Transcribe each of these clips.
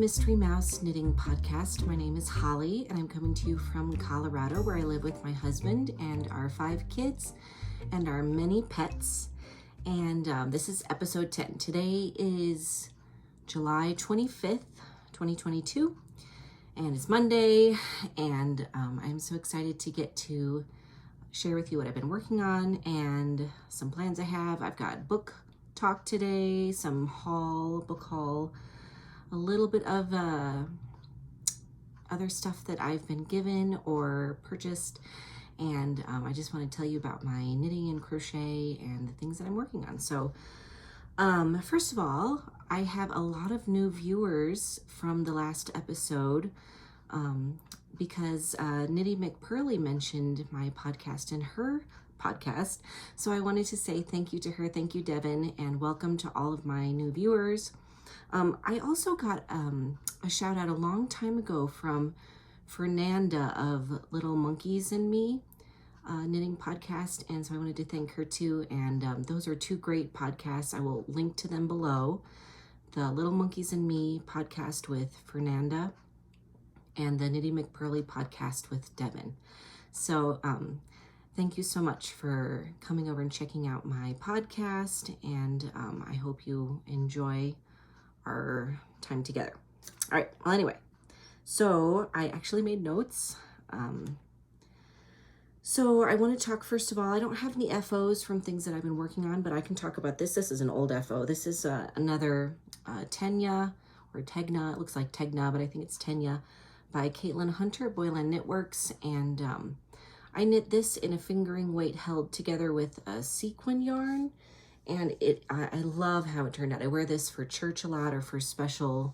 Mystery Mouse Knitting Podcast. My name is Holly, and I'm coming to you from Colorado, where I live with my husband and our 5 kids and our many pets. And this is episode 10. Today is July 25th, 2022, and it's Monday, and I'm so excited to get to share with you what I've been working on and some plans I have. I've got book talk today, some book haul, a little bit of other stuff that I've been given or purchased, and I just want to tell you about my knitting and crochet and the things that I'm working on. So first of all, I have a lot of new viewers from the last episode because Knitty McPurley mentioned my podcast in her podcast. So I wanted to say thank you to her. Thank you, Devin, and welcome to all of my new viewers. I also got a shout out a long time ago from Fernanda of Little Monkeys and Me knitting podcast, and so I wanted to thank her too. And those are 2 great podcasts. I will link to them below. The Little Monkeys and Me podcast with Fernanda and the Knitty McPurley podcast with Devin. So thank you so much for coming over and checking out my podcast, and I hope you enjoy our time together. All right, well, anyway, so I actually made notes. So I want to talk, first of all, I don't have any FOs from things that I've been working on, but I can talk about this. This is an old FO. This is another Tenya, or Tegna. It looks like Tegna, but I think it's Tenya, by Caitlin Hunter, Boylan Knitworks. And I knit this in a fingering weight held together with a sequin yarn. And I love how it turned out. I wear this for church a lot or for special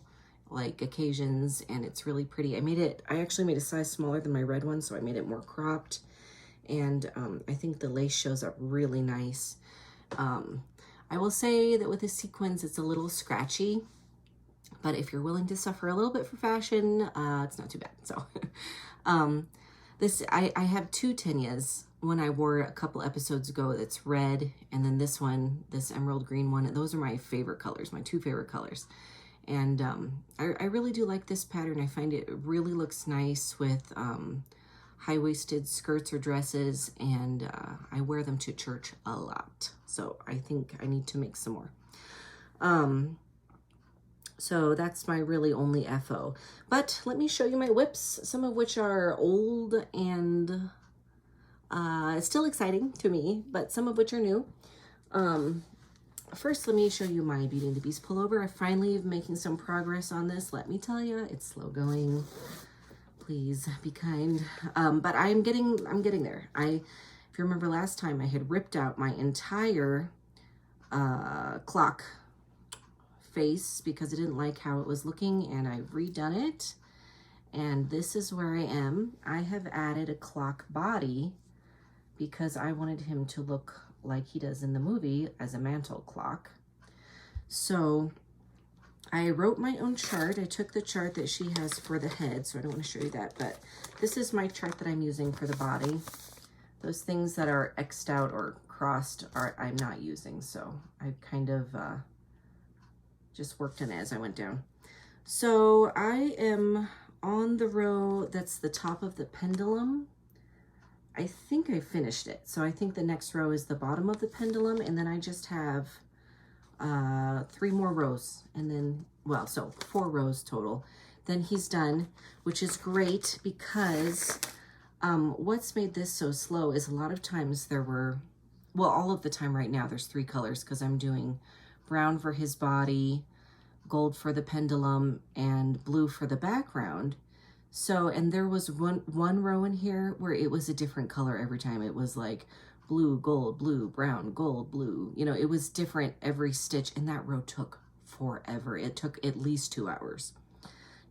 like occasions, and it's really pretty. I actually made a size smaller than my red one, so I made it more cropped. And I think the lace shows up really nice. I will say that with the sequins, it's a little scratchy, but if you're willing to suffer a little bit for fashion, it's not too bad. So I have 2 Tenyas. One I wore a couple episodes ago that's red, and then this one, this emerald green one. Those are my favorite colors, my 2 favorite colors. And I really do like this pattern. I find it really looks nice with high-waisted skirts or dresses, and I wear them to church a lot. So I think I need to make some more. So that's my really only FO. But let me show you my whips, some of which are old and still exciting to me, but some of which are new. First, let me show you my Beauty and the Beast pullover. I finally am making some progress on this. Let me tell you, it's slow going. Please be kind. But I'm getting there. If you remember last time, I had ripped out my entire clock face because I didn't like how it was looking, and I've redone it. And this is where I am. I have added a clock body because I wanted him to look like he does in the movie as a mantle clock. So I wrote my own chart. I took the chart that she has for the head, so I don't want to show you that, but this is my chart that I'm using for the body. Those things that are X'd out or crossed I'm not using, so I kind of just worked in it as I went down. So I am on the row that's the top of the pendulum. I think I finished it. So I think the next row is the bottom of the pendulum, and then I just have 3 more rows, and then, well, so 4 rows total. Then he's done, which is great because what's made this so slow is a lot of times all of the time right now, there's 3 colors because I'm doing brown for his body, gold for the pendulum, and blue for the background. So, and there was one row in here where it was a different color every time. It was like blue, gold, blue, brown, gold, blue. You know, it was different every stitch, and that row took forever. It took at least 2 hours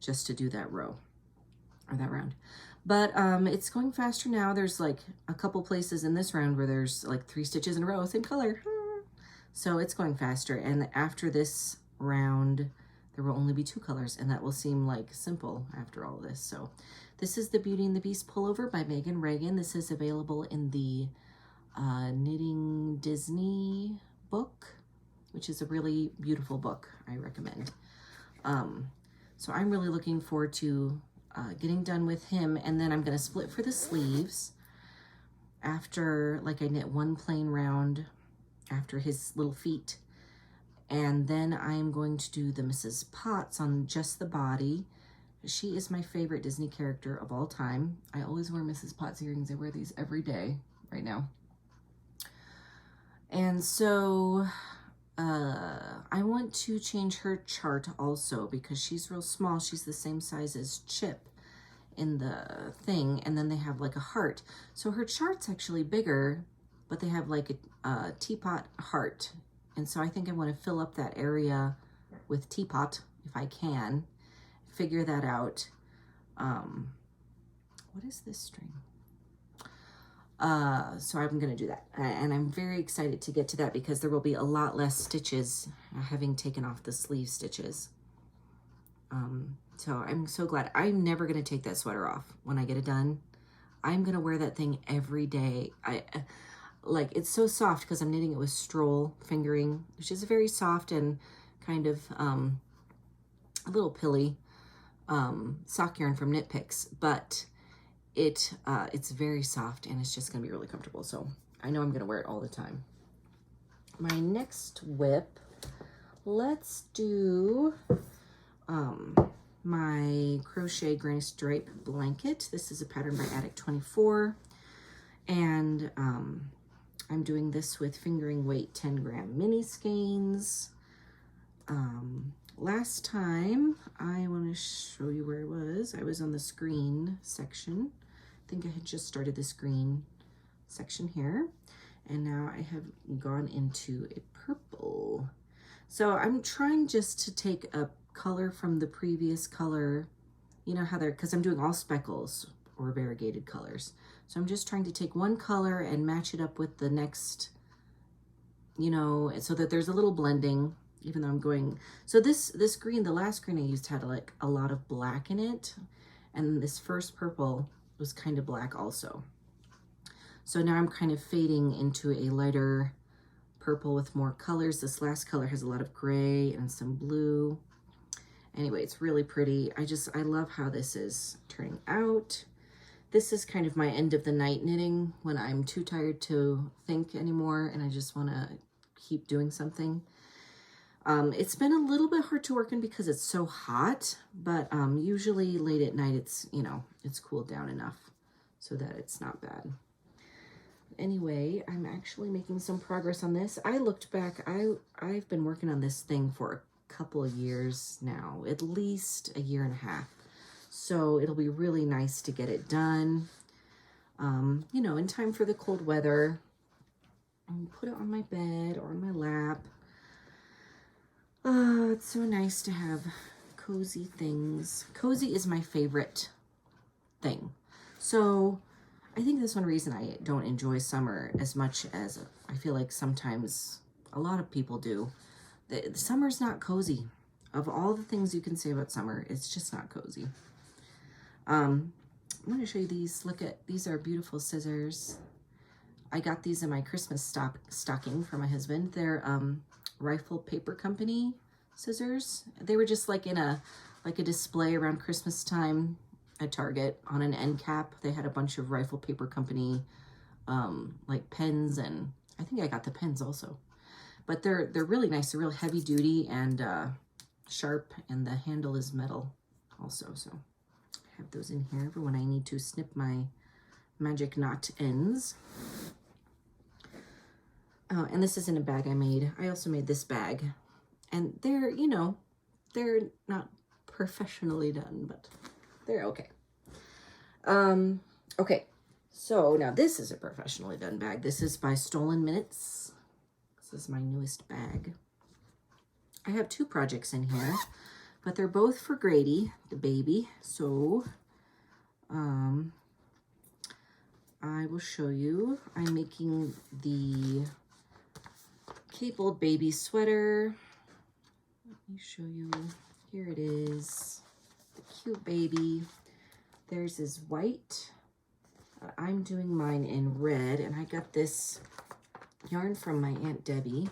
just to do that row or that round. But it's going faster now. There's like a couple places in this round where there's like 3 stitches in a row, same color. So it's going faster. And after this round, there will only be 2 colors, and that will seem like simple after all this. So this is the Beauty and the Beast pullover by Megan Reagan. This is available in the Knitting Disney book, which is a really beautiful book. I recommend. So I'm really looking forward to getting done with him. And then I'm going to split for the sleeves after, like, I knit one plain round after his little feet. And then I'm going to do the Mrs. Potts on just the body. She is my favorite Disney character of all time. I always wear Mrs. Potts earrings. I wear these every day right now. And so I want to change her chart also because she's real small. She's the same size as Chip in the thing, and then they have like a heart. So her chart's actually bigger, but they have like a teapot heart. And so I think I want to fill up that area with teapot if I can. Figure that out. What is this string? So I'm going to do that. And I'm very excited to get to that because there will be a lot less stitches having taken off the sleeve stitches. So I'm so glad. I'm never going to take that sweater off when I get it done. I'm going to wear that thing every day. Like, it's so soft because I'm knitting it with Stroll fingering, which is very soft and kind of a little pilly sock yarn from Knit Picks, but it's very soft and it's just going to be really comfortable. So I know I'm going to wear it all the time. My next whip, let's do my crochet granny stripe blanket. This is a pattern by Attic 24, and I'm doing this with fingering weight 10-gram mini skeins. Last time, I want to show you where I was. I was on the screen section. I think I had just started the screen section here, and now I have gone into a purple. So I'm trying just to take a color from the previous color, you know how they're, because I'm doing all speckles or variegated colors. So I'm just trying to take one color and match it up with the next, you know, so that there's a little blending, even though I'm going, so this green, the last green I used had like a lot of black in it. And this first purple was kind of black also. So now I'm kind of fading into a lighter purple with more colors. This last color has a lot of gray and some blue. Anyway, it's really pretty. I love how this is turning out. This is kind of my end of the night knitting when I'm too tired to think anymore and I just want to keep doing something. It's been a little bit hard to work in because it's so hot, but usually late at night it's, you know, it's cooled down enough so that it's not bad. Anyway, I'm actually making some progress on this. I looked back, I've been working on this thing for a couple of years now, at least a year and a half. So it'll be really nice to get it done, you know, in time for the cold weather. And put it on my bed or on my lap. Oh, it's so nice to have cozy things. Cozy is my favorite thing. So I think that's one reason I don't enjoy summer as much as I feel like sometimes a lot of people do. The summer's not cozy. Of all the things you can say about summer, it's just not cozy. I'm going to show you these. Look at, these are beautiful scissors. I got these in my Christmas stocking for my husband. They're Rifle Paper Company scissors. They were just like in a display around Christmas time at Target on an end cap. They had a bunch of Rifle Paper Company like pens, and I think I got the pens also. But they're really nice. They're real heavy duty and sharp, and the handle is metal also. So I have those in here for when I need to snip my magic knot ends. And this isn't a bag I made. I also made this bag. And they're, you know, they're not professionally done, but they're okay. Okay, so now this is a professionally done bag. This is by Stolen Minutes. This is my newest bag. I have two projects in here, but they're both for Grady, the baby. So I will show you. I'm making the cabled baby sweater. Let me show you. Here it is. The cute baby. Theirs is white. I'm doing mine in red, and I got this yarn from my Aunt Debbie.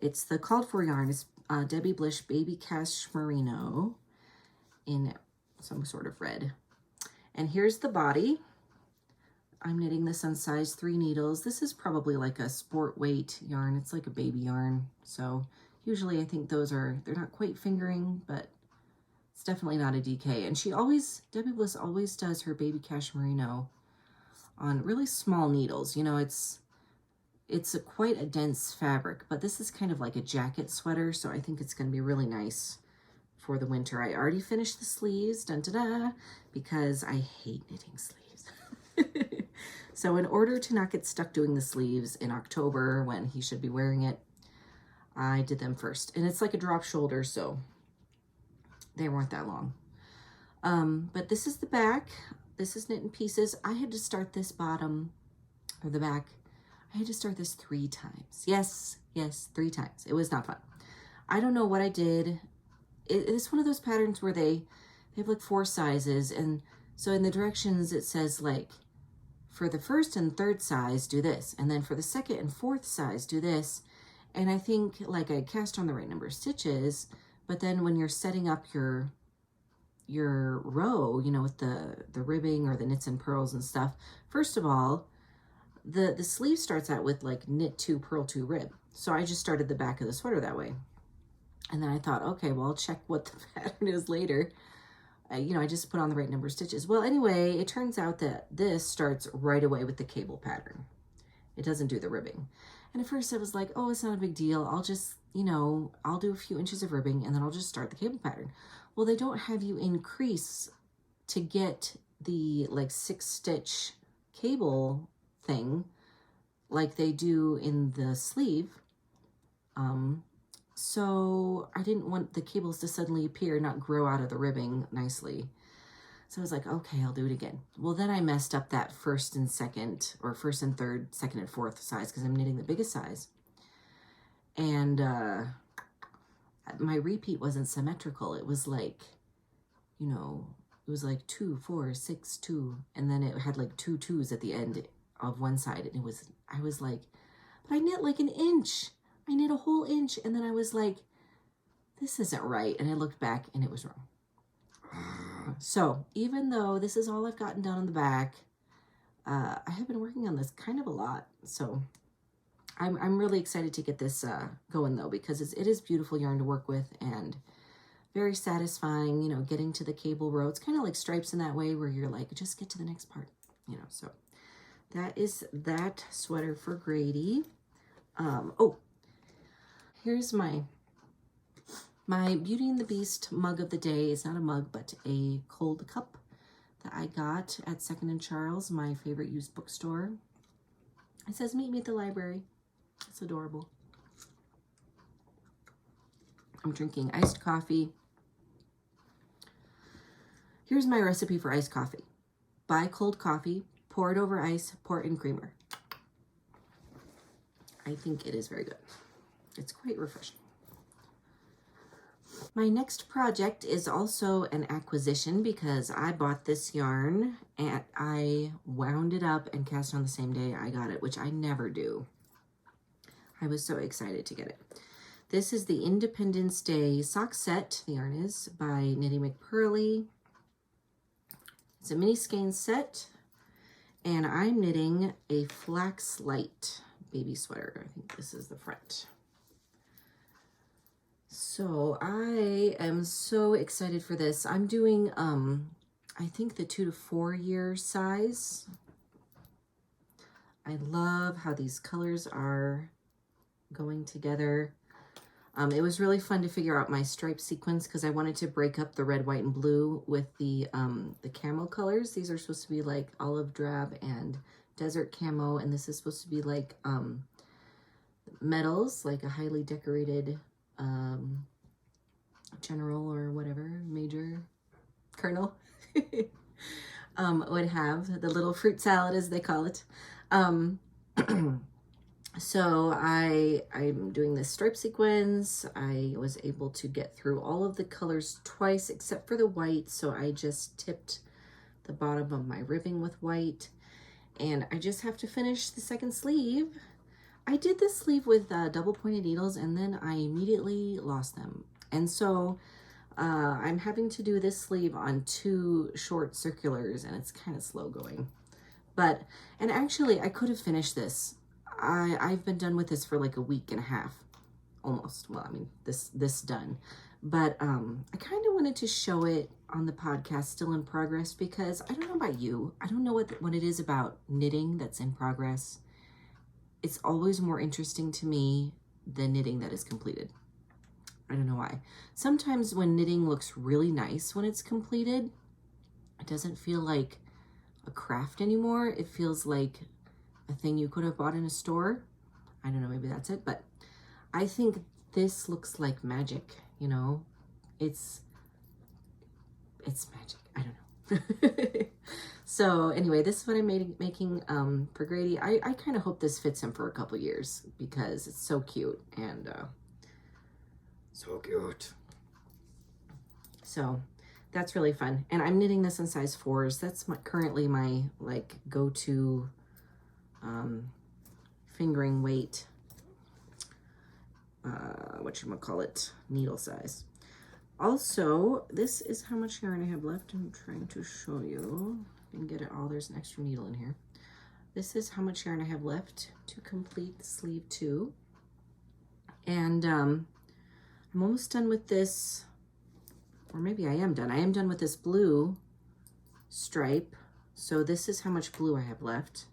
It's the called for yarn. It's Debbie Blish Baby Cash Merino. in some sort of red. And here's the body. I'm knitting this on size 3 needles. This is probably like a sport weight yarn. It's like a baby yarn. So usually I think those are, they're not quite fingering, but it's definitely not a DK. And she always, Debbie Bliss always does her baby cash merino on really small needles. You know, it's quite a dense fabric, but this is kind of like a jacket sweater. So I think it's going to be really nice for the winter. I already finished the sleeves, dun da da, because I hate knitting sleeves. So in order to not get stuck doing the sleeves in October when he should be wearing it, I did them first. And it's like a drop shoulder, so they weren't that long. But this is the back. This is knit in pieces. I had to start this bottom, or the back, I had to start this 3 times. Yes, 3 times. It was not fun. I don't know what I did. It's one of those patterns where they have like 4 sizes, and so in the directions it says like, for the first and third size, do this. And then for the second and fourth size, do this. And I think like I cast on the right number of stitches, but then when you're setting up your row, you know, with the ribbing or the knits and pearls and stuff, first of all, the sleeve starts out with like knit 2, purl 2, rib. So I just started the back of the sweater that way. And then I thought, okay, well, I'll check what the pattern is later. You know, I just put on the right number of stitches. Well, anyway, it turns out that this starts right away with the cable pattern. It doesn't do the ribbing. And at first I was like, oh, it's not a big deal. I'll just, you know, I'll do a few inches of ribbing and then I'll just start the cable pattern. Well, they don't have you increase to get the like 6-stitch cable thing like they do in the sleeve. So I didn't want the cables to suddenly appear, not grow out of the ribbing nicely. So I was like, okay, I'll do it again. Well, then I messed up that first and second, or first and third, second and fourth size, because I'm knitting the biggest size. And my repeat wasn't symmetrical. It was like, you know, it was like 2, 4, 6, 2. And then it had like 2 2s at the end of one side. And I was like, but I knit like an inch. I knit a whole inch, and then I was like, this isn't right. And I looked back and it was wrong. So even though this is all I've gotten done on the back, I have been working on this kind of a lot. So I'm really excited to get this going though, because it is beautiful yarn to work with and very satisfying, you know, getting to the cable row. It's kind of like stripes in that way where you're like, just get to the next part, you know. So that is that sweater for Grady. Oh, here's my Beauty and the Beast mug of the day. It's not a mug, but a cold cup that I got at Second and Charles, my favorite used bookstore. It says, meet me at the library. It's adorable. I'm drinking iced coffee. Here's my recipe for iced coffee. Buy cold coffee, pour it over ice, pour it in creamer. I think it is very good. It's quite refreshing. My next project is also an acquisition because I bought this yarn and I wound it up and cast on the same day I got it, which I never do. I was so excited to get it. This is the Independence Day sock set. The yarn is by Knitting McPurley. It's a mini skein set, and I'm knitting a Flax Light baby sweater. I think this is the front. So I am so excited for this. I'm doing, I think the 2 to 4 year size. I love how these colors are going together. It was really fun to figure out my stripe sequence because I wanted to break up the red, white, and blue with the camo colors. These are supposed to be like olive drab and desert camo, and this is supposed to be like metals, like a highly decorated general or whatever, major colonel would have, the little fruit salad as they call it. So I'm doing this stripe sequence. I was able to get through all of the colors twice except for the white, so I just tipped the bottom of my ribbing with white, and I just have to finish the second sleeve. I did this sleeve with double pointed needles and then I immediately lost them. And so I'm having to do this sleeve on 2 short circulars, and it's kind of slow going. But, and actually I could have finished this. I've been done with this for like a week and a half, almost. Well, I mean, this done. But I kind of wanted to show it on the podcast, still in progress, because I don't know about you. I don't know what it is about knitting that's in progress. It's always more interesting to me than knitting that is completed. I don't know why. Sometimes when knitting looks really nice when it's completed, it doesn't feel like a craft anymore. It feels like a thing you could have bought in a store. I don't know, maybe that's it, but I think this looks like magic, you know? It's magic. I don't know. So anyway, this is what I'm making for Grady. I kind of hope this fits him for a couple years because it's so cute and so cute. So that's really fun. And I'm knitting this in size 4s. That's currently my like go-to fingering weight, whatchamacallit, needle size. Also, this is how much yarn I have left. I'm trying to show you. You can get it all. There's an extra needle in here. This is how much yarn I have left to complete sleeve 2. And I'm almost done with this, or maybe I am done. I am done with this blue stripe. So this is how much blue I have left.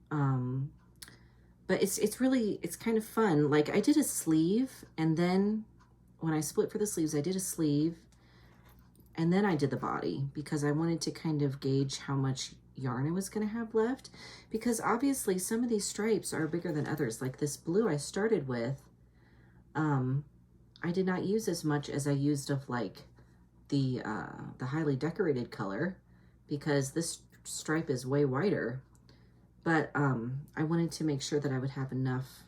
But it's kind of fun. Like I did a sleeve, and then when I split for the sleeves, I did a sleeve and then I did the body because I wanted to kind of gauge how much yarn I was going to have left, because obviously some of these stripes are bigger than others. Like this blue I started with, I did not use as much as I used of like the highly decorated color, because this stripe is way wider. But I wanted to make sure that I would have enough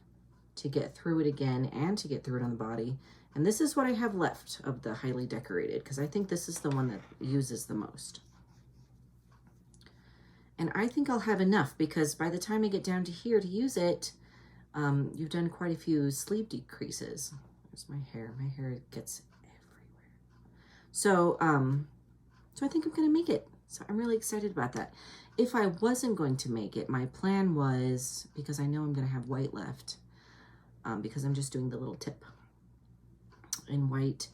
to get through it again and to get through it on the body. And this is what I have left of the highly decorated, because I think this is the one that uses the most. And I think I'll have enough, because by the time I get down to here to use it, you've done quite a few sleeve decreases. There's my hair. My hair gets everywhere. So, so I think I'm going to make it. So I'm really excited about that. If I wasn't going to make it, my plan was, because I know I'm going to have white left, because I'm just doing the little tip in white.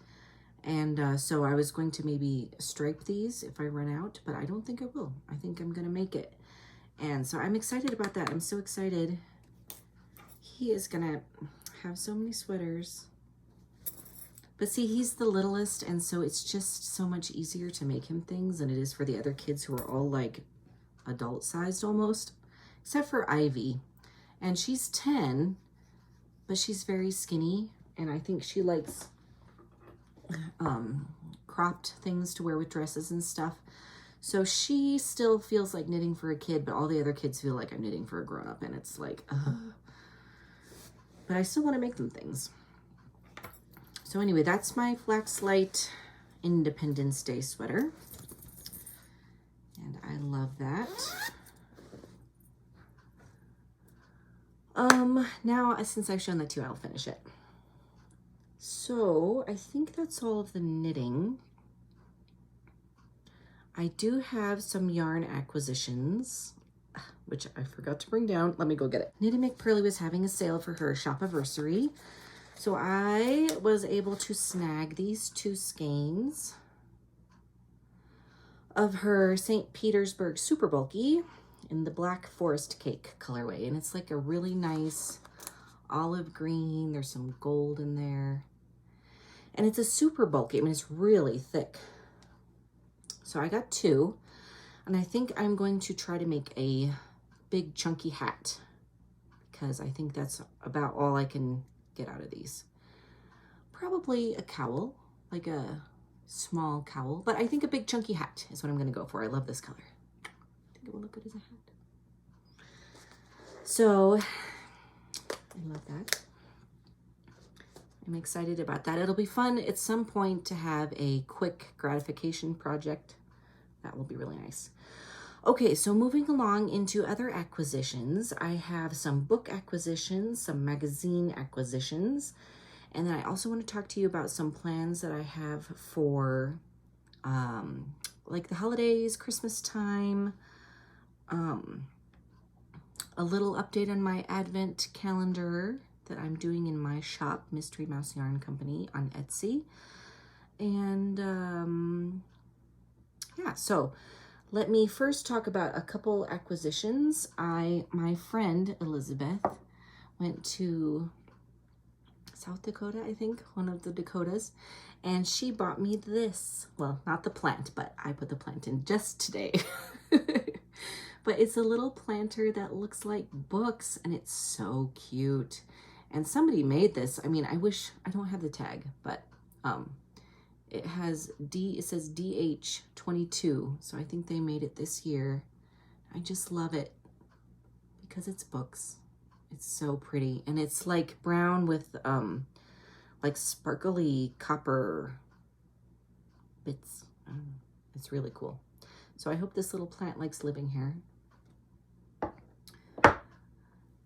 And so I was going to maybe stripe these if I run out, but I don't think I will. I think I'm going to make it. And so I'm excited about that. I'm so excited. He is going to have so many sweaters. But see, he's the littlest, and so it's just so much easier to make him things than it is for the other kids who are all like adult-sized almost, except for Ivy. And she's 10, but she's very skinny, and I think she likes cropped things to wear with dresses and stuff. So she still feels like knitting for a kid, but all the other kids feel like I'm knitting for a grown-up, and it's like, but I still want to make them things. So anyway, that's my Flax Light Independence Day sweater. And I love that. Now, since I've shown that to you, I'll finish it. So I think that's all of the knitting. I do have some yarn acquisitions, which I forgot to bring down. Let me go get it. Knitting McPearly was having a sale for her shop-iversary. So I was able to snag these 2 skeins of her St. Petersburg Super Bulky in the Black Forest Cake colorway. And it's like a really nice olive green. There's some gold in there. And it's a super bulky. I mean, it's really thick. So I got 2. And I think I'm going to try to make a big chunky hat, because I think that's about all I can get out of these. Probably a cowl, like a small cowl, but I think a big chunky hat is what I'm going to go for. I love this color. I think it will look good as a hat. So I love that. I'm excited about that. It'll be fun at some point to have a quick gratification project. That will be really nice. Okay, so moving along into other acquisitions, I have some book acquisitions, some magazine acquisitions, And then I also want to talk to you about some plans that I have for like the holidays, Christmas time, a little update on my Advent calendar that I'm doing in my shop, Mystery Mouse Yarn Company on Etsy. And yeah, so let me first talk about a couple acquisitions. My friend Elizabeth went to South Dakota, I think, one of the Dakotas, and she bought me this. Well, not the plant, but I put the plant in just today. But it's a little planter that looks like books, and it's so cute. And somebody made this. I mean, I wish I don't have the tag, but it says DH22, so I think they made it this year. I just love it because it's books. It's so pretty, and it's like brown with like sparkly copper bits. It's really cool. So I hope this little plant likes living here.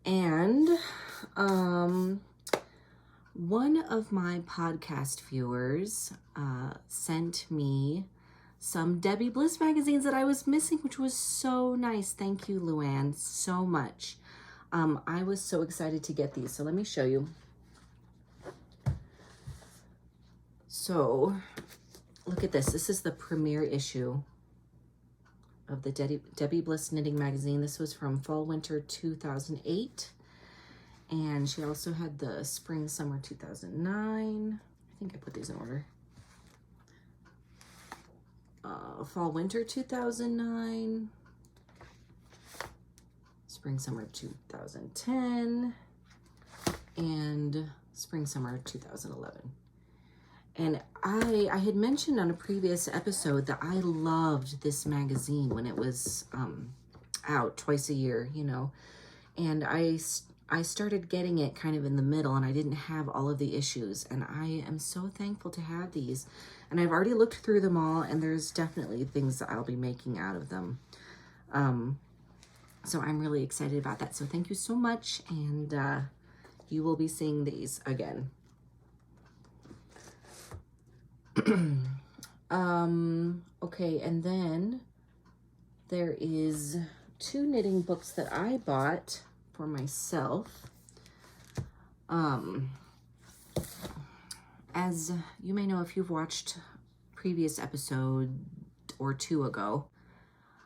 And one of my podcast viewers sent me some Debbie Bliss magazines that I was missing, which was so nice. Thank you, Luann, so much. I was so excited to get these. So let me show you. So look at this. This is the premiere issue of the Debbie Bliss Knitting Magazine. This was from Fall Winter 2008. And she also had the Spring Summer 2009. I think I put these in order. Fall Winter 2009. Spring Summer 2010. And Spring Summer 2011. And I had mentioned on a previous episode that I loved this magazine when it was out twice a year, you know. And I started getting it kind of in the middle, and I didn't have all of the issues. And I am so thankful to have these. And I've already looked through them all, and there's definitely things that I'll be making out of them. So I'm really excited about that. So thank you so much, and you will be seeing these again. Okay, and then there is 2 knitting books that I bought for myself. As you may know, if you've watched previous episode or 2 ago,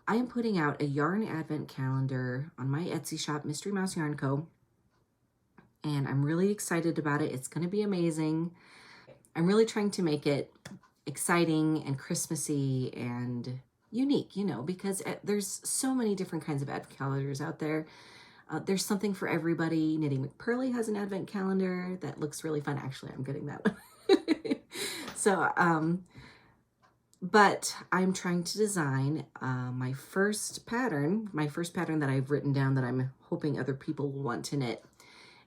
I am putting out a yarn advent calendar on my Etsy shop, Mystery Mouse Yarn Co. And I'm really excited about it. It's going to be amazing. I'm really trying to make it exciting and Christmassy and unique, you know, because there's so many different kinds of advent calendars out there. There's something for everybody. Knitting McPurley has an advent calendar that looks really fun. Actually, I'm getting that one. So, but I'm trying to design my first pattern that I've written down that I'm hoping other people will want to knit.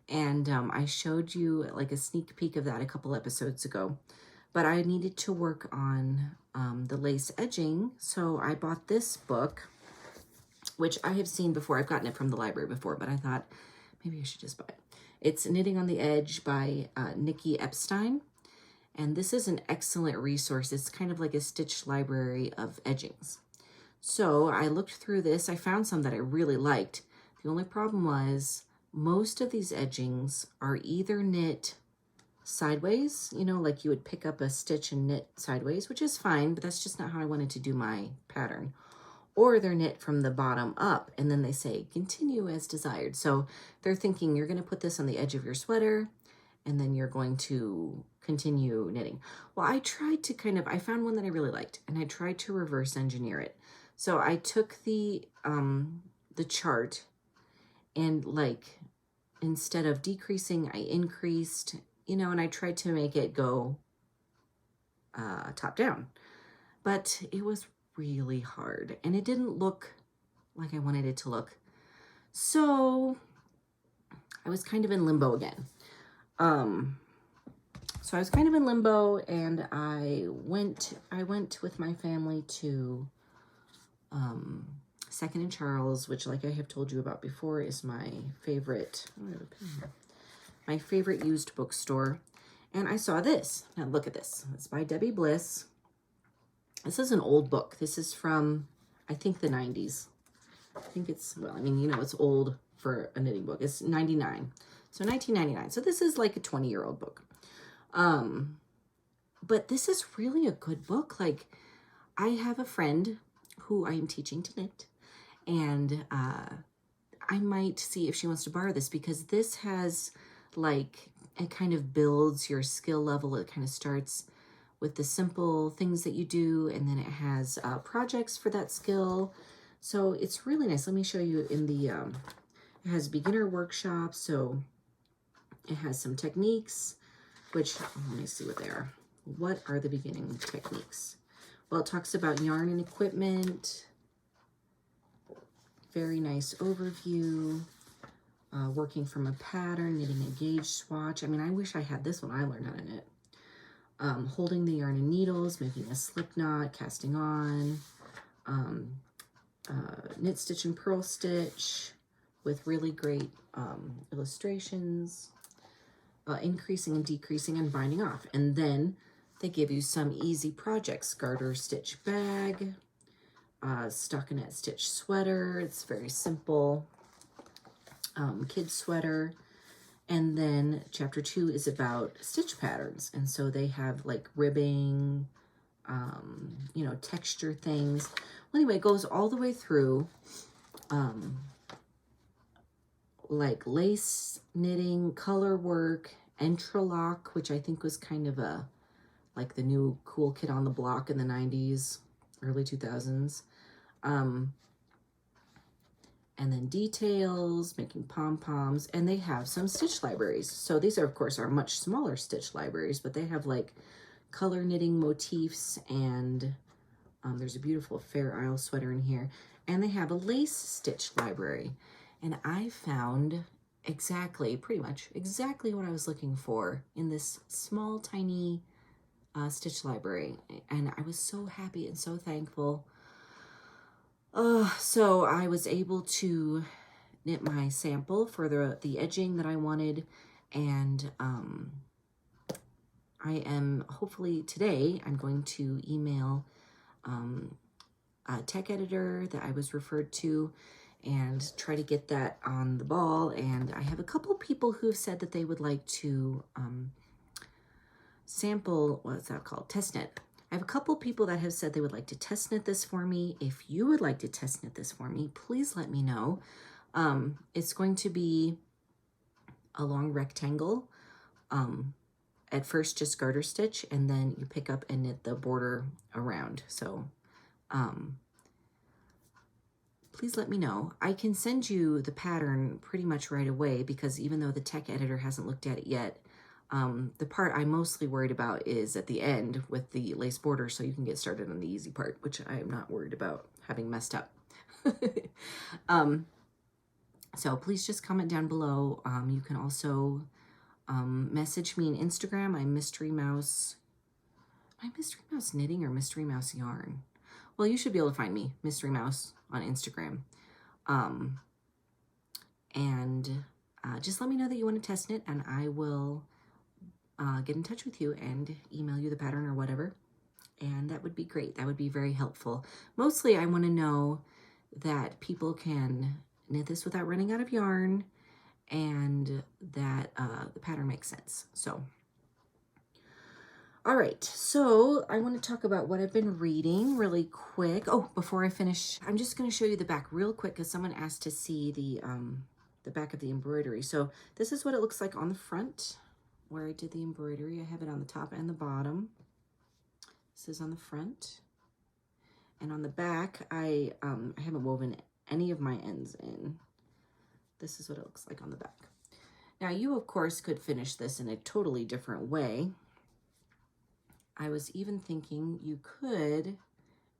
And I showed you like a sneak peek of that a couple episodes ago. But I needed to work on the lace edging. So I bought this book, which I have seen before. I've gotten it from the library before, but I thought maybe I should just buy it. It's Knitting on the Edge by Nikki Epstein. And this is an excellent resource. It's kind of like a stitched library of edgings. So I looked through this. I found some that I really liked. The only problem was most of these edgings are either knit sideways, you know, like you would pick up a stitch and knit sideways, which is fine, but that's just not how I wanted to do my pattern. Or they're knit from the bottom up, and then they say continue as desired. So they're thinking you're going to put this on the edge of your sweater, and then you're going to continue knitting. Well, I tried to I found one that I really liked, and I tried to reverse engineer it. So I took the chart, and like, instead of decreasing, I increased, you know, and I tried to make it go top down, but it was really hard, and it didn't look like I wanted it to look. So I was kind of in limbo again. So I was kind of in limbo, and I went with my family to Second and Charles, which, like I have told you about before, is my favorite used bookstore. And I saw this. Now look at this. It's by Debbie Bliss. This is an old book. This is from, I think, the 90s. I think it's, well, I mean, you know, it's old for a knitting book. It's 99. So 1999. So this is like a 20-year-old book. But this is really a good book. Like, I have a friend who I am teaching to knit, and I might see if she wants to borrow this, because this has, like, it kind of builds your skill level. It kind of starts with the simple things that you do, and then it has projects for that skill. So it's really nice. Let me show you in the, it has beginner workshops. So it has some techniques, which, let me see what they are. What are the beginning techniques? Well, it talks about yarn and equipment. Very nice overview. Working from a pattern, knitting a gauge swatch. I mean, I wish I had this when I learned how to knit. Holding the yarn and needles, making a slip knot, casting on, knit, stitch, and purl stitch with really great illustrations, increasing and decreasing and binding off. And then they give you some easy projects: garter stitch bag, stockinette stitch sweater. It's very simple. Kid sweater. And then chapter 2 is about stitch patterns. And so they have like ribbing, you know, texture things. Well, anyway, it goes all the way through, like lace knitting, color work, entrelac, which I think was kind of a, like the new cool kid on the block in the 90s, early 2000s. And then details, making pom-poms, and they have some stitch libraries. So these are, of course, are much smaller stitch libraries, but they have like color knitting motifs, and there's a beautiful Fair Isle sweater in here. And they have a lace stitch library. And I found exactly, pretty much exactly what I was looking for in this small, tiny stitch library. And I was so happy and so thankful. So I was able to knit my sample for the edging that I wanted, and I am hopefully today I'm going to email a tech editor that I was referred to and try to get that on the ball. And I have a couple people who've said that they would like to sample, what's that called? Test knit. I have a couple people that have said they would like to test knit this for me. If you would like to test knit this for me, please let me know. It's going to be a long rectangle. At first just garter stitch, and then you pick up and knit the border around. So please let me know. I can send you the pattern pretty much right away, because even though the tech editor hasn't looked at it yet, the part I'm mostly worried about is at the end with the lace border, so you can get started on the easy part, which I am not worried about having messed up. So please just comment down below. You can also message me on Instagram. I'm Mystery Mouse. Am I Mystery Mouse Knitting or Mystery Mouse Yarn? Well, you should be able to find me, Mystery Mouse, on Instagram. Just let me know that you want to test knit, and I will get in touch with you and email you the pattern or whatever. And that would be great. That would be very helpful. Mostly I want to know that people can knit this without running out of yarn, and that the pattern makes sense. So, all right. So I want to talk about what I've been reading really quick. Oh, before I finish, I'm just going to show you the back real quick, because someone asked to see the back of the embroidery. So this is what it looks like on the front, where I did the embroidery. I have it on the top and the bottom. This is on the front. And on the back, I haven't woven any of my ends in. This is what it looks like on the back. Now, you, of course, could finish this in a totally different way. I was even thinking you could,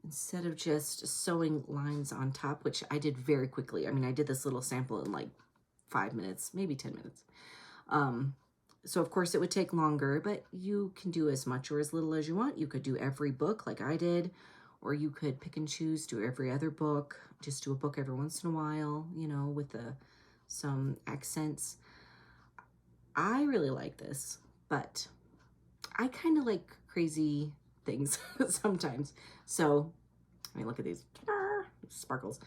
instead of just sewing lines on top, which I did very quickly. I mean, I did this little sample in like 5 minutes, maybe 10 minutes. So of course it would take longer, but you can do as much or as little as you want. You could do every book like I did, or you could pick and choose, do every other book, just do a book every once in a while, you know, with some accents. I really like this, but I kind of like crazy things sometimes. So, I mean, look at these sparkles.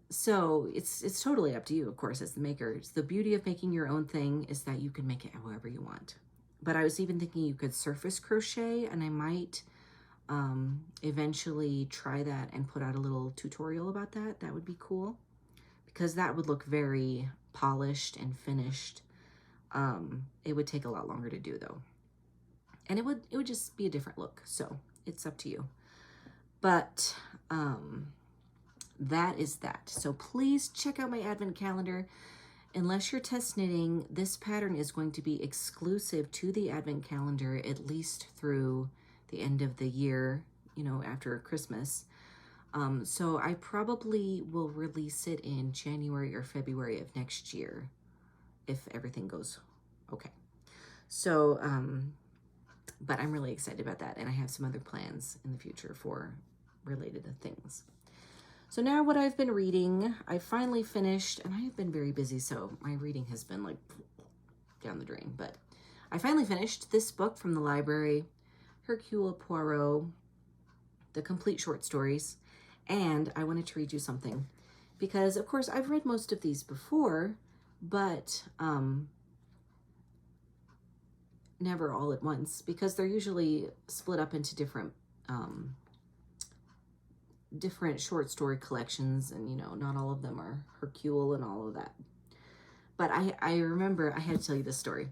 So it's totally up to you, of course, as the maker. The beauty of making your own thing is that you can make it however you want. But I was even thinking you could surface crochet, and I might eventually try that and put out a little tutorial about that. That would be cool, because that would look very polished and finished. It would take a lot longer to do though, and it would just be a different look. So it's up to you. But that is that. So please check out my advent calendar. Unless you're test knitting, this pattern is going to be exclusive to the advent calendar, at least through the end of the year, you know, after Christmas. So I probably will release it in January or February of next year, if everything goes okay. So, but I'm really excited about that, and I have some other plans in the future for related things. So now what I've been reading, I finally finished, and I have been very busy, so my reading has been like down the drain, but I finally finished this book from the library, Hercule Poirot, the complete short stories. And I wanted to read you something because, of course, I've read most of these before, but never all at once, because they're usually split up into different short story collections, and, you know, not all of them are Hercule and all of that. But I remember, I had to tell you this story.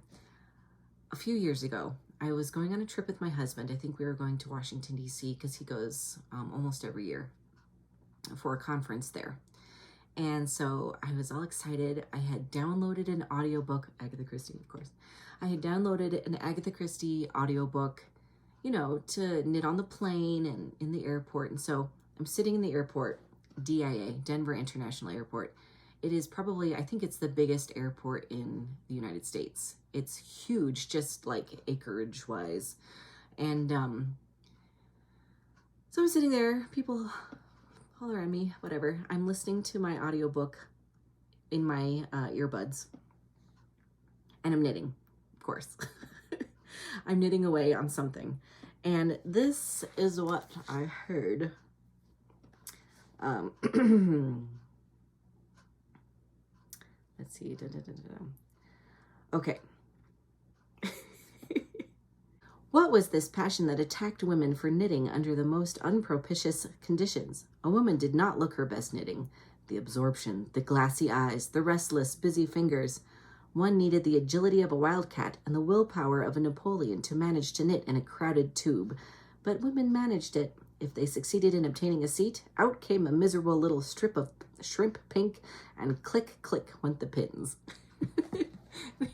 A few years ago, I was going on a trip with my husband. I think we were going to Washington, D.C., because he goes almost every year for a conference there. And so I was all excited. I had downloaded an audiobook, Agatha Christie, of course. I had downloaded an Agatha Christie audiobook, you know, to knit on the plane and in the airport. And so I'm sitting in the airport, DIA, Denver International Airport. It is probably, I think it's the biggest airport in the United States. It's huge, just like acreage wise. And so I'm sitting there, people all around me, whatever. I'm listening to my audiobook in my earbuds, and I'm knitting, of course. I'm knitting away on something. And this is what I heard. Let's see. Okay. What was this passion that attacked women for knitting under the most unpropitious conditions? A woman did not look her best knitting. The absorption, the glassy eyes, the restless, busy fingers. One needed the agility of a wildcat and the willpower of a Napoleon to manage to knit in a crowded tube. But women managed it. If they succeeded in obtaining a seat, out came a miserable little strip of shrimp pink, and click, click went the pins.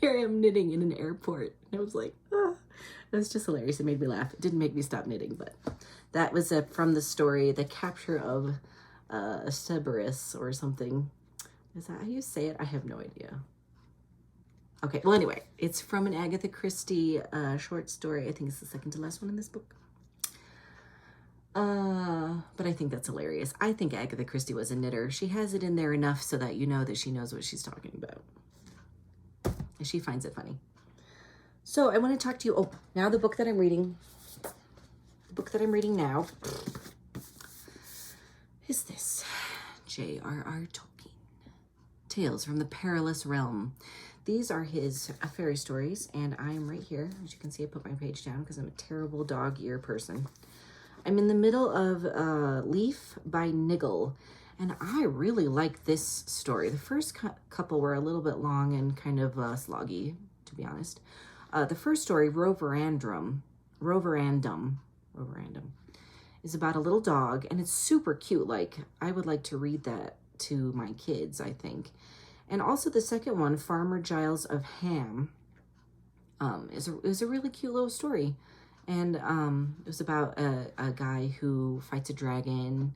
Here I am knitting in an airport. And I was like, ah. It was just hilarious. It made me laugh. It didn't make me stop knitting, but that was from the story, The Capture of Cerberus or something. Is that how you say it? I have no idea. Okay, well, anyway, it's from an Agatha Christie short story. I think it's the second to last one in this book. But I think that's hilarious. I think Agatha Christie was a knitter. She has it in there enough so that you know that she knows what she's talking about. And she finds it funny. So I want to talk to you. Oh, now the book that I'm reading. The book that I'm reading now is this. J.R.R. Tolkien. Tales from the Perilous Realm. These are his fairy stories, and I'm right here. As you can see, I put my page down because I'm a terrible dog ear person. I'm in the middle of Leaf by Niggle, and I really like this story. The first couple were a little bit long and kind of sloggy, to be honest. The first story, Roverandum, is about a little dog, and it's super cute. Like, I would like to read that to my kids, I think. And also the second one, Farmer Giles of Ham, is a really cute little story. And it was about a guy who fights a dragon.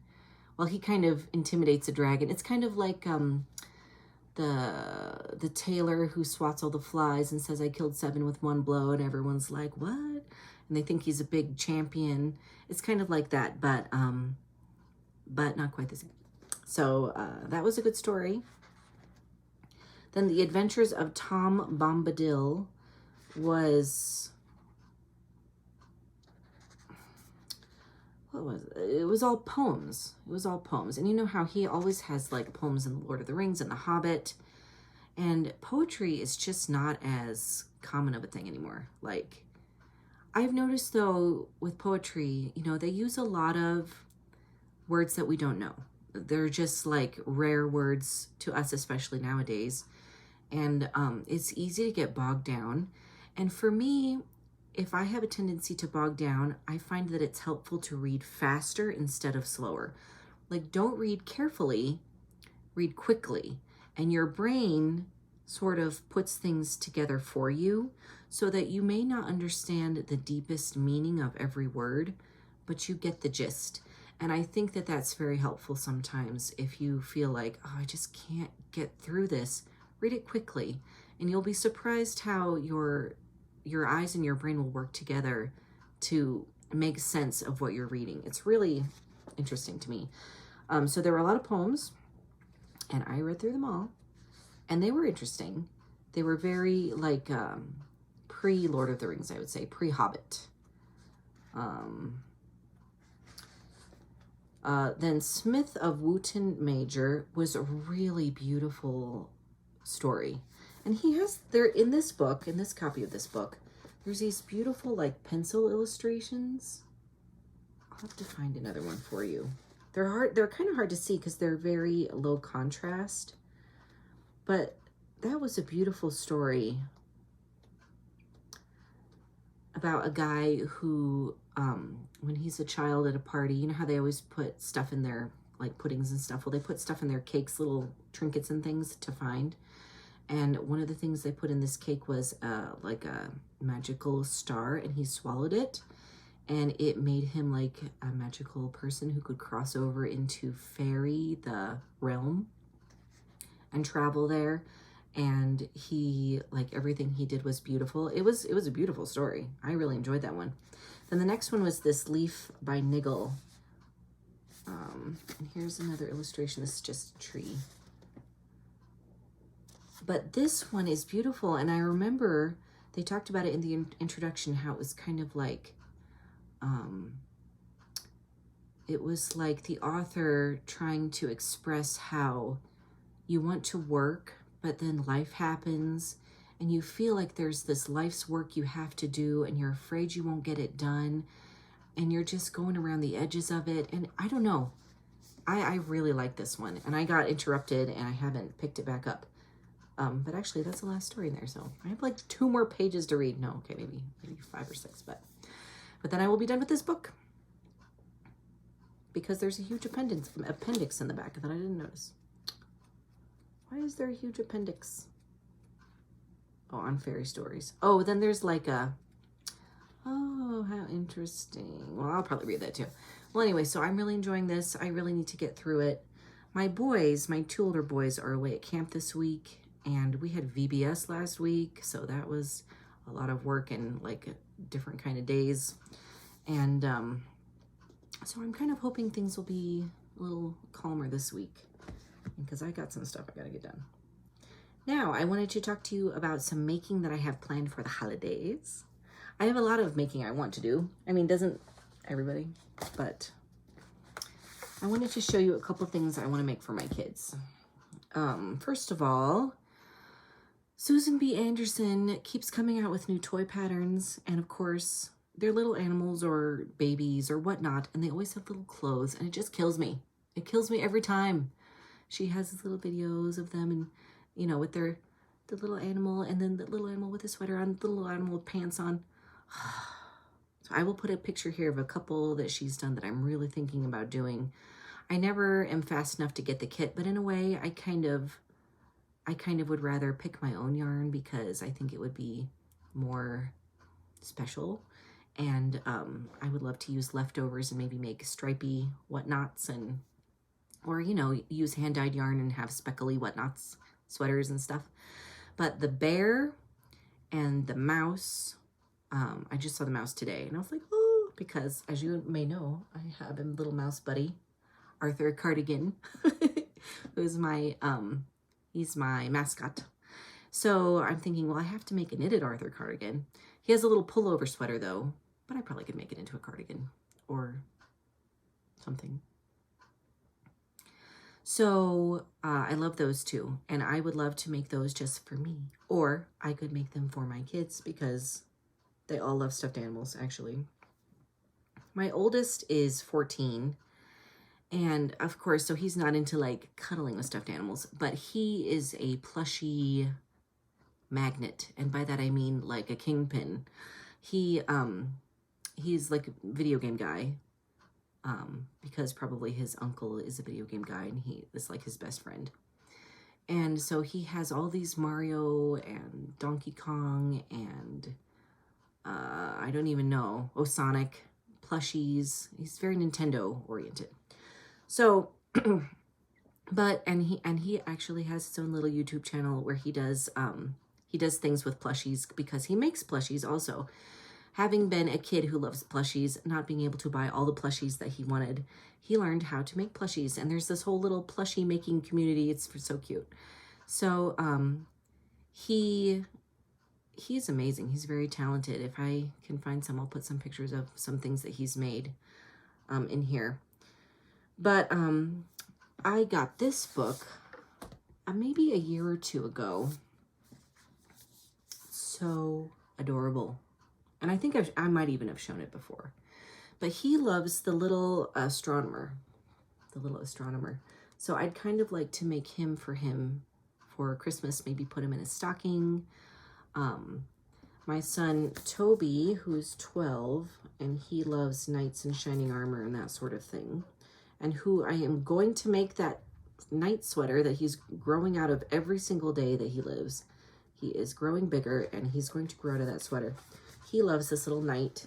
Well, he kind of intimidates a dragon. It's kind of like the tailor who swats all the flies and says, I killed 7 with 1 blow, and everyone's like, what? And they think he's a big champion. It's kind of like that, but not quite the same. So that was a good story. Then The Adventures of Tom Bombadil was, what was it? It was all poems. It was all poems. And you know how he always has like poems in Lord of the Rings and The Hobbit. And poetry is just not as common of a thing anymore. Like, I've noticed though with poetry, you know, they use a lot of words that we don't know. They're just like rare words to us, especially nowadays. And it's easy to get bogged down. And for me, if I have a tendency to bog down, I find that it's helpful to read faster instead of slower. Like, don't read carefully, read quickly. And your brain sort of puts things together for you so that you may not understand the deepest meaning of every word, but you get the gist. And I think that that's very helpful sometimes if you feel like, oh, I just can't get through this. Read it quickly, and you'll be surprised how your eyes and your brain will work together to make sense of what you're reading. It's really interesting to me. So there were a lot of poems, and I read through them all, and they were interesting. They were very like pre-Lord of the Rings, I would say, pre-Hobbit. Then Smith of Wootton Major was a really beautiful story. And he has there in this book, in this copy of this book, there's these beautiful like pencil illustrations. I'll have to find another one for you. They're kind of hard to see because they're very low contrast. But that was a beautiful story about a guy who, when he's a child at a party, you know how they always put stuff in their, like puddings and stuff? Well, they put stuff in their cakes, little trinkets and things to find. And one of the things they put in this cake was like a magical star, and he swallowed it. And it made him like a magical person who could cross over into fairy, the realm, and travel there. And he, like, everything he did was beautiful. It was a beautiful story. I really enjoyed that one. Then the next one was This Leaf by Niggle. And here's another illustration. This is just a tree. But this one is beautiful. And I remember they talked about it in the introduction, how it was kind of like, it was like the author trying to express how you want to work, but then life happens and you feel like there's this life's work you have to do and you're afraid you won't get it done and you're just going around the edges of it. And I don't know, I really like this one, and I got interrupted and I haven't picked it back up. But actually that's the last story in there. So I have like 2 more pages to read. No, okay, maybe 5 or 6, but then I will be done with this book because there's a huge appendix in the back that I didn't notice. Why is there a huge appendix? Oh, on fairy stories. Oh, then there's like a, oh, how interesting. Well, I'll probably read that too. Well, anyway, so I'm really enjoying this. I really need to get through it. My boys, my 2 older boys, are away at camp this week, and we had VBS last week, so that was a lot of work and like different kind of days. And so I'm kind of hoping things will be a little calmer this week, because I got some stuff I gotta get done. Now, I wanted to talk to you about some making that I have planned for the holidays. I have a lot of making I want to do. I mean, doesn't everybody? But I wanted to show you a couple things I want to make for my kids. First of all, Susan B. Anderson keeps coming out with new toy patterns, and of course, they're little animals or babies or whatnot, and they always have little clothes, and it just kills me. It kills me every time. She has these little videos of them, and you know, with the little animal, and then the little animal with a sweater on, the little animal with pants on. So I will put a picture here of a couple that she's done that I'm really thinking about doing. I never am fast enough to get the kit, but in a way, I kind of would rather pick my own yarn because I think it would be more special. And I would love to use leftovers and maybe make stripy whatnots, and or, you know, use hand-dyed yarn and have speckly whatnots, sweaters and stuff. But the bear and the mouse, I just saw the mouse today, and I was like, oh, because as you may know, I have a little mouse buddy, Arthur Cardigan, who's my, he's my mascot. So I'm thinking, well, I have to make a knitted Arthur cardigan. He has a little pullover sweater though, but I probably could make it into a cardigan or something. So I love those too. And I would love to make those just for me. Or I could make them for my kids because they all love stuffed animals, actually. My oldest is 14. And of course, so he's not into like cuddling with stuffed animals, but he is a plushy magnet. And by that, I mean like a kingpin. He's like a video game guy. Because probably his uncle is a video game guy and he is like his best friend. And so he has all these Mario and Donkey Kong and I don't even know, Sonic plushies. He's very Nintendo oriented. So, and he actually has his own little YouTube channel where he does things with plushies because he makes plushies also. Having been a kid who loves plushies, not being able to buy all the plushies that he wanted, he learned how to make plushies. And there's this whole little plushie making community. It's so cute. So he's amazing. He's very talented. If I can find some, I'll put some pictures of some things that he's made in here. But I got this book maybe a year or two ago. So adorable. And I think I might even have shown it before. But he loves the little astronomer. So I'd kind of like to make him for Christmas, maybe put him in a stocking. My son Toby, who's 12, and he loves knights in shining armor and that sort of thing. And who I am going to make that knight sweater that he's growing out of every single day that he lives. He is growing bigger and he's going to grow out of that sweater. He loves this little knight,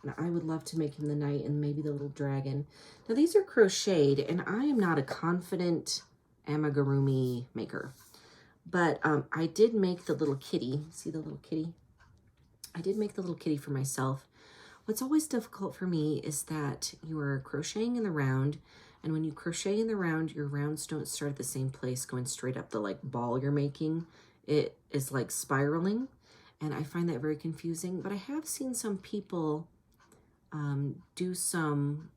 and I would love to make him the knight and maybe the little dragon. Now, these are crocheted, and I am not a confident amigurumi maker, but I did make the little kitty. See the little kitty? I did make the little kitty for myself. What's always difficult for me is that you are crocheting in the round, and when you crochet in the round, your rounds don't start at the same place going straight up the like ball you're making. It is like spiraling. And I find that very confusing, but I have seen some people do some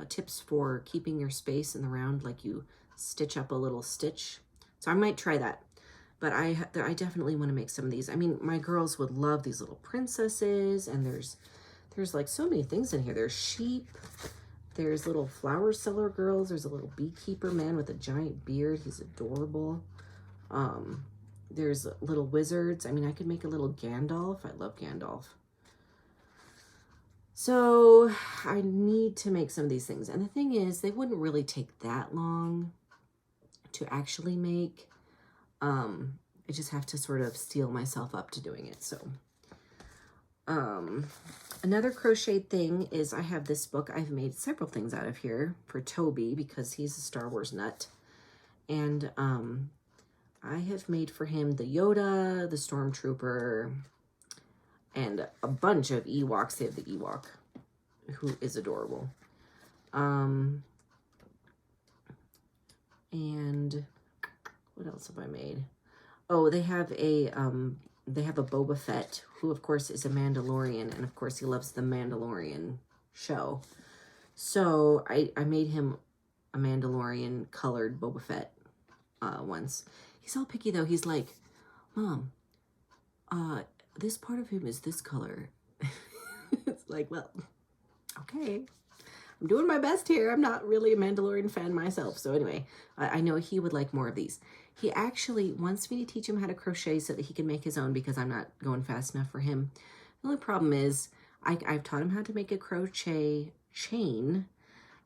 tips for keeping your space in the round, like you stitch up a little stitch. So I might try that, but I definitely want to make some of these. I mean, my girls would love these little princesses, and there's like so many things in here. There's sheep, there's little flower seller girls, there's a little beekeeper man with a giant beard. He's adorable. There's little wizards. I mean, I could make a little Gandalf. I love Gandalf. So I need to make some of these things. And the thing is, they wouldn't really take that long to actually make. I just have to sort of steel myself up to doing it. So another crochet thing is I have this book. I've made several things out of here for Toby because he's a Star Wars nut. And I have made for him the Yoda, the Stormtrooper, and a bunch of Ewoks. They have the Ewok, who is adorable. And what else have I made? Oh, they have a Boba Fett, who of course is a Mandalorian, and of course he loves the Mandalorian show. So I made him a Mandalorian colored Boba Fett once. He's all picky though. He's like, Mom, this part of him is this color. It's like, well, okay. I'm doing my best here. I'm not really a Mandalorian fan myself. So anyway, I know he would like more of these. He actually wants me to teach him how to crochet so that he can make his own because I'm not going fast enough for him. The only problem is I've taught him how to make a crochet chain,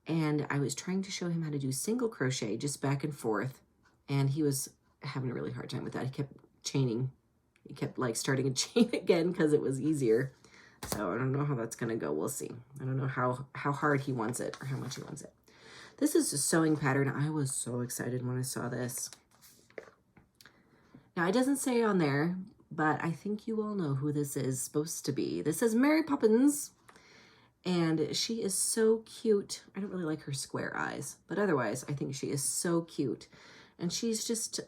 and I was trying to show him how to do single crochet just back and forth, and he was having a really hard time with that. He kept chaining. He kept like starting a chain again because it was easier. So I don't know how that's going to go. We'll see. I don't know how hard he wants it or how much he wants it. This is a sewing pattern. I was so excited when I saw this. Now, it doesn't say on there, but I think you all know who this is supposed to be. This is Mary Poppins, and she is so cute. I don't really like her square eyes, but otherwise, I think she is so cute. And she's just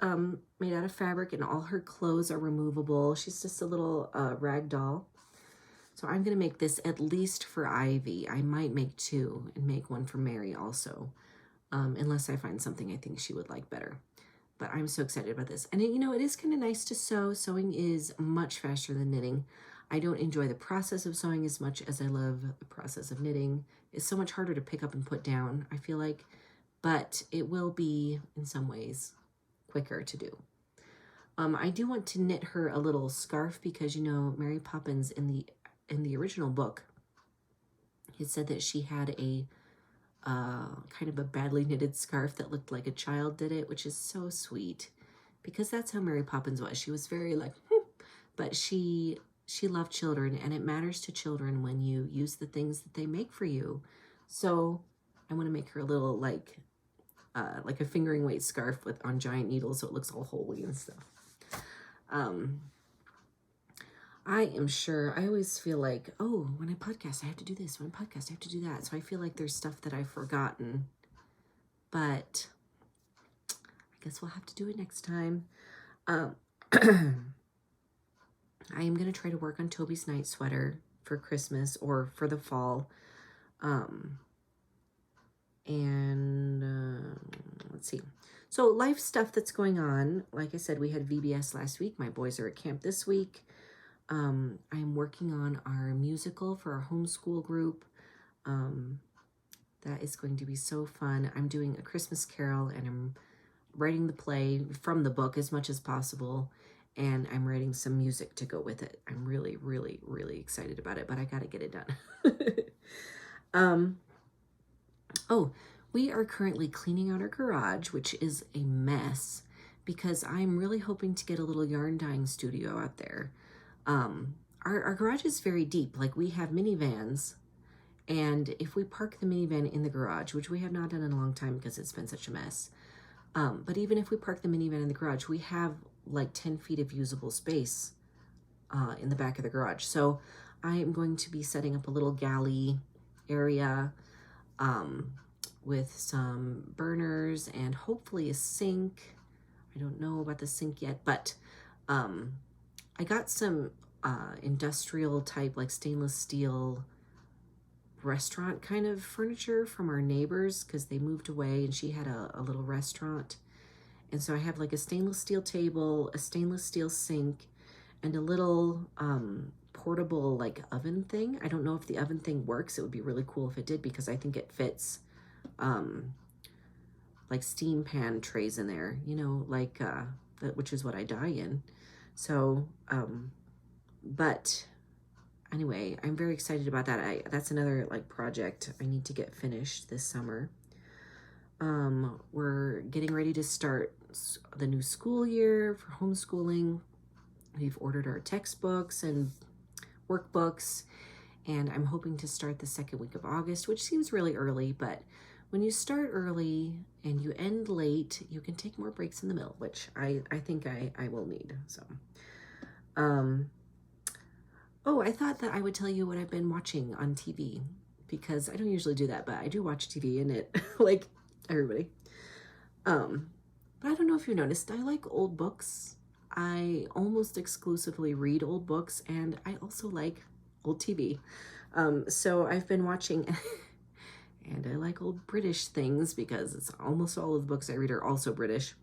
made out of fabric, and all her clothes are removable. She's just a little rag doll. So I'm going to make this at least for Ivy. I might make 2 and make one for Mary also, unless I find something I think she would like better. But I'm so excited about this. And you know, it is kind of nice to sew. Sewing is much faster than knitting. I don't enjoy the process of sewing as much as I love the process of knitting. It's so much harder to pick up and put down, I feel like. But it will be, in some ways, quicker to do. I do want to knit her a little scarf because, you know, Mary Poppins in the original book, it said that she had a kind of a badly knitted scarf that looked like a child did it, which is so sweet because that's how Mary Poppins was. She was very like, but she loved children, and it matters to children when you use the things that they make for you. So I want to make her a little like a fingering weight scarf on giant needles, so it looks all holy and stuff. I am sure, I always feel like, oh, when I podcast, I have to do this. When I podcast, I have to do that. So I feel like there's stuff that I've forgotten. But I guess we'll have to do it next time. I am going to try to work on Toby's night sweater for Christmas or for the fall. Let's see. So life stuff that's going on. Like I said, we had VBS last week. My boys are at camp this week. I'm working on our musical for our homeschool group. That is going to be so fun. I'm doing A Christmas Carol, and I'm writing the play from the book as much as possible, and I'm writing some music to go with it. I'm really, really, really excited about it, but I got to get it done. Oh, we are currently cleaning out our garage, which is a mess because I'm really hoping to get a little yarn dyeing studio out there. Our garage is very deep. Like, we have minivans, and if we park the minivan in the garage, which we have not done in a long time because it's been such a mess, but even if we park the minivan in the garage, we have like 10 feet of usable space in the back of the garage. So I am going to be setting up a little galley area with some burners and hopefully a sink. I don't know about the sink yet, but I got some industrial type, like stainless steel restaurant kind of furniture from our neighbors because they moved away, and she had a little restaurant. And so I have like a stainless steel table, a stainless steel sink, and a little portable like oven thing. I don't know if the oven thing works. It would be really cool if it did because I think it fits like steam pan trays in there, you know, like which is what I dye in. So, but anyway, I'm very excited about that. That's another like project I need to get finished this summer. We're getting ready to start the new school year for homeschooling. We've ordered our textbooks and workbooks, and I'm hoping to start the second week of August, which seems really early, but when you start early and you end late, you can take more breaks in the middle, which I think I will need. So, oh, I thought that I would tell you what I've been watching on TV because I don't usually do that, but I do watch TV and it like everybody. But I don't know if you noticed, I like old books. I almost exclusively read old books, and I also like old TV. So I've been watching, and I like old British things because it's almost all of the books I read are also British.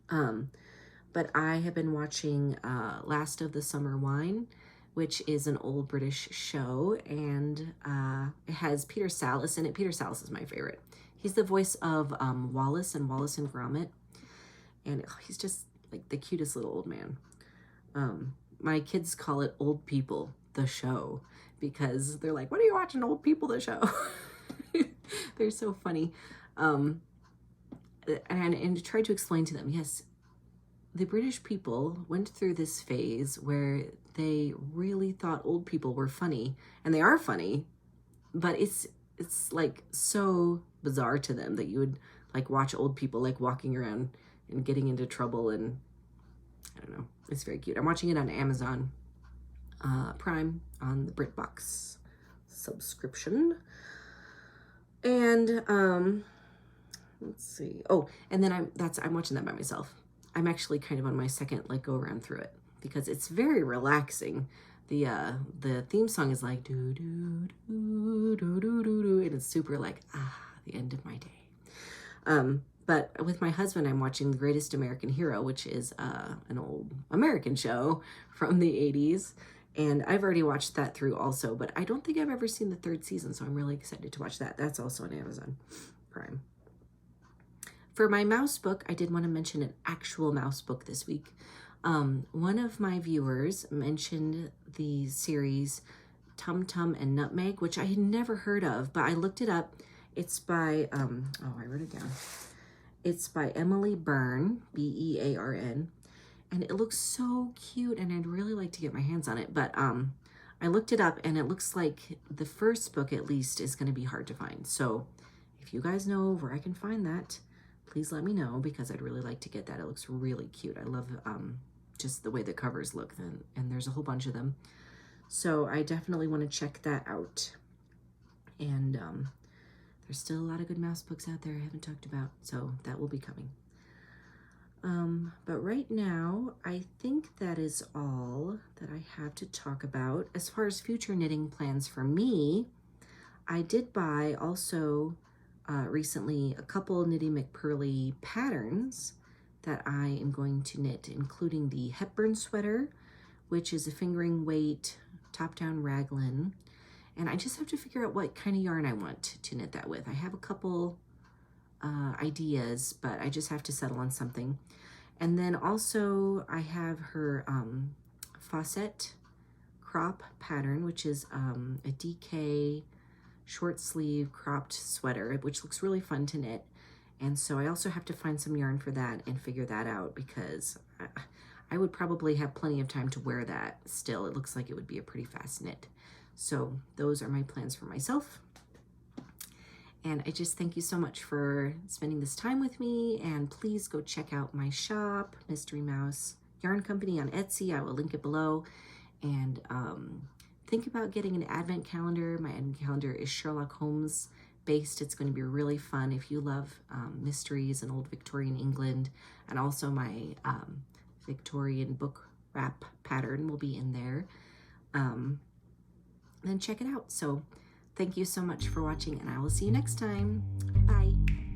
But I have been watching Last of the Summer Wine, which is an old British show, and it has Peter Sallis in it. Peter Sallis is my favorite. He's the voice of Wallace and Wallace and Gromit, and he's just like the cutest little old man. My kids call it Old People, the show, because they're like, what are you watching, Old People, the show? They're so funny. And to try to explain to them, yes, the British people went through this phase where they really thought old people were funny, and they are funny, but it's like so bizarre to them that you would like watch old people like walking around and getting into trouble, and I don't know, it's very cute. I'm watching it on Amazon Prime on the BritBox subscription. And let's see. Oh, and then I'm watching that by myself. I'm actually kind of on my second like go around through it because it's very relaxing. The theme song is like do do do do do do do, and it's super like the end of my day. But with my husband, I'm watching The Greatest American Hero, which is an old American show from the 80s. And I've already watched that through also, but I don't think I've ever seen the 3rd season, so I'm really excited to watch that. That's also on Amazon Prime. For my mouse book, I did want to mention an actual mouse book this week. One of my viewers mentioned the series Tum Tum and Nutmeg, which I had never heard of, but I looked it up. It's by, I wrote it down. It's by Emily Byrne, Bearn, and it looks so cute, and I'd really like to get my hands on it, but I looked it up, and it looks like the first book, at least, is going to be hard to find. So if you guys know where I can find that, please let me know, because I'd really like to get that. It looks really cute. I love just the way the covers look, and there's a whole bunch of them. So I definitely want to check that out. And there's still a lot of good mouse books out there I haven't talked about, so that will be coming. But right now, I think that is all that I have to talk about. As far as future knitting plans for me, I did buy also recently a couple Knitty McPurley patterns that I am going to knit, including the Hepburn sweater, which is a fingering weight top-down raglan. And I just have to figure out what kind of yarn I want to knit that with. I have a couple ideas, but I just have to settle on something. And then also I have her Fawcett crop pattern, which is a DK short sleeve cropped sweater, which looks really fun to knit. And so I also have to find some yarn for that and figure that out, because I would probably have plenty of time to wear that still. It looks like it would be a pretty fast knit. So those are my plans for myself. And I just thank you so much for spending this time with me. And please go check out my shop, Mystery Mouse Yarn Company on Etsy. I will link it below. And think about getting an advent calendar. My advent calendar is Sherlock Holmes based. It's going to be really fun if you love mysteries and old Victorian England. And also my Victorian book wrap pattern will be in there. Then check it out. So thank you so much for watching, and I will see you next time. Bye.